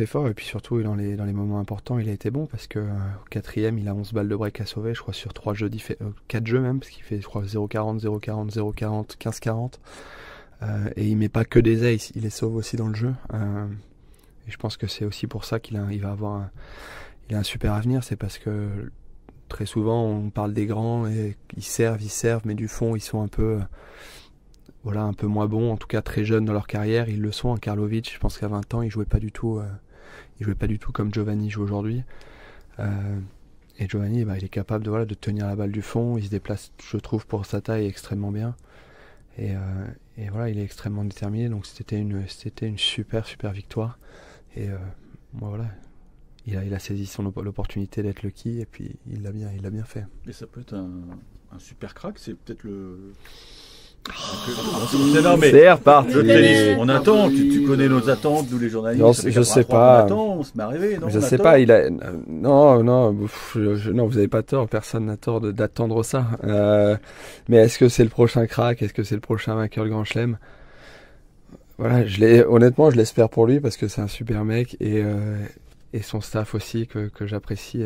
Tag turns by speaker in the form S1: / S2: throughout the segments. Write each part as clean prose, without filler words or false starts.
S1: fait fort, et puis surtout dans les moments importants, il a été bon parce que au quatrième, il a 11 balles de break à sauver, je crois, sur 3 jeux, 4 jeux même, parce qu'il fait, je crois, 0,40, 0,40, 0,40, 15,40. Et il met pas que des aces, il les sauve aussi dans le jeu. Et je pense que c'est aussi pour ça il va avoir il a un super avenir, c'est parce que très souvent on parle des grands et ils servent, mais du fond ils sont un peu moins bons, en tout cas très jeunes dans leur carrière, ils le sont. Karlovic, je pense qu'à 20 ans il jouait pas du tout comme Giovanni joue aujourd'hui. Et Giovanni, il est capable de tenir la balle du fond, il se déplace, je trouve, pour sa taille extrêmement bien. Et voilà, il est extrêmement déterminé, donc c'était une super victoire. Et moi, voilà, il a saisi l'opportunité d'être lucky, et puis il l'a bien fait.
S2: Et ça peut être un super crack, c'est peut-être le...
S1: Non, mais c'est reparti.
S2: Le tennis, on attend, tu connais nos attentes, nous les journalistes.
S1: Non, je sais pas.
S2: On se met à rêver, non?
S1: Je sais pas, non, vous avez pas tort, personne n'a tort d'attendre ça. Mais est-ce que c'est le prochain crack? Est-ce que c'est le prochain vainqueur de Grand Chelem? Voilà, honnêtement, je l'espère pour lui parce que c'est un super mec, et son staff aussi que j'apprécie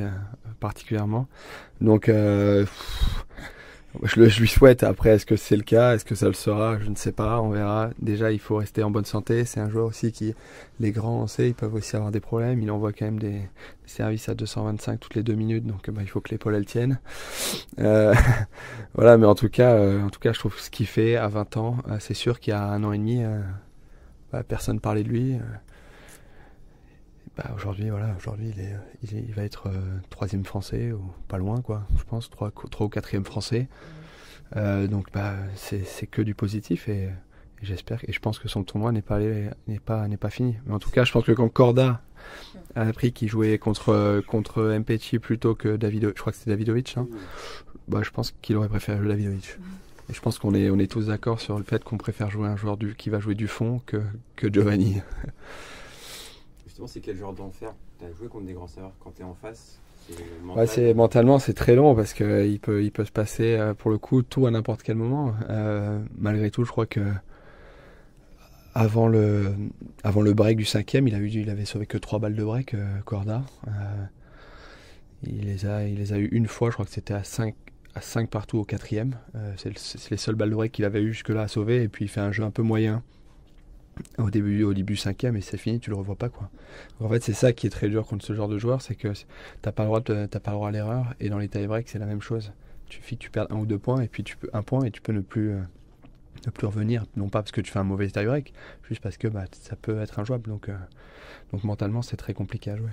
S1: particulièrement. Donc, je lui souhaite. Après, est-ce que c'est le cas? Est-ce que ça le sera? Je ne sais pas, on verra. Déjà, il faut rester en bonne santé. C'est un joueur aussi les grands, on sait, ils peuvent aussi avoir des problèmes. Il envoie quand même des services à 225 toutes les 2 minutes, donc il faut que l'épaule elle tienne. Voilà, mais en tout cas, je trouve ce qu'il fait à 20 ans, c'est sûr qu'il y a 1 an et demi, personne parlait de lui. Aujourd'hui, il va être 3e français, ou pas loin, quoi. Je pense 3 ou 4e français. Donc c'est que du positif, et j'espère, et je pense que son tournoi n'est pas fini. Mais en tout cas, je pense que quand Korda a appris qu'il jouait contre Mpetshi plutôt que Davidovic, je crois que c'était Davidovic, hein, je pense qu'il aurait préféré jouer Davidovic. Et je pense qu'on est tous d'accord sur le fait qu'on préfère jouer un joueur qui va jouer du fond que Giovanni.
S3: Justement, c'est quel genre d'enfer? Tu as joué contre des grands serveurs quand tu es en face?
S1: Mentalement, c'est très long parce qu'il peut se passer, pour le coup, tout à n'importe quel moment. Malgré tout, je crois que avant le break du 5e, il avait sauvé que 3 balles de break, Korda. Il les a eu une fois, je crois que c'était à 5 partout au 4e. C'est les seules balles de break qu'il avait eu jusque-là à sauver, et puis il fait un jeu un peu moyen au début 5e, et c'est fini, tu le revois pas, quoi. En fait, c'est ça qui est très dur contre ce genre de joueur, c'est que t'as pas le droit à l'erreur, et dans les tie-breaks c'est la même chose. Il suffit que tu perdes 1 ou 2 points, et puis un point, et tu peux ne plus revenir, non pas parce que tu fais un mauvais tie-break, juste parce que ça peut être injouable, donc mentalement c'est très compliqué à jouer.